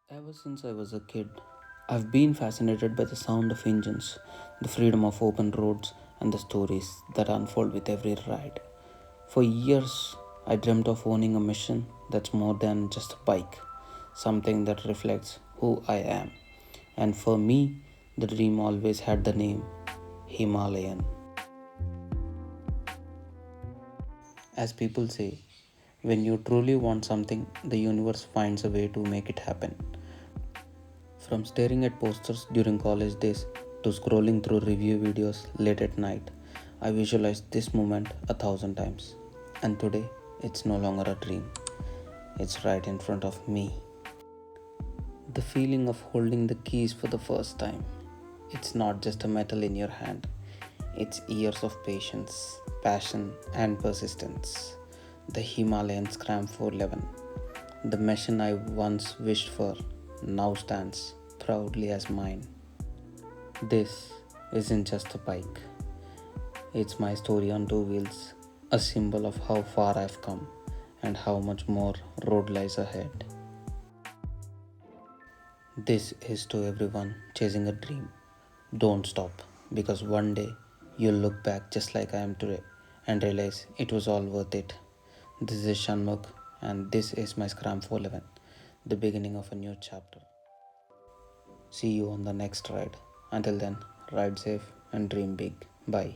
Ever since I was a kid, I've been fascinated by the sound of engines, the freedom of open roads, and the stories that unfold with every ride. For years, I dreamt of owning a machine that's more than just a bike, something that reflects who I am. And for me, the dream always had the name Himalayan. As people say, when you truly want something, the universe finds a way to make it happen. From staring at posters during college days to scrolling through review videos late at night, I visualized this moment 1,000 times. And today, it's no longer a dream, it's right in front of me. The feeling of holding the keys for the first time. It's not just a metal in your hand, it's years of patience, passion, and persistence. The Himalayan Scram 411, the machine I once wished for, now stands proudly as mine. This isn't just a bike, it's my story on two wheels, a symbol of how far I've come and how much more road lies ahead. This is to everyone chasing a dream. Don't stop, because one day you'll look back just like I am today and realize it was all worth it. This is Shanmugh, and this is my Scram 411, the beginning of a new chapter. See you on the next ride. Until then, ride safe and dream big. Bye.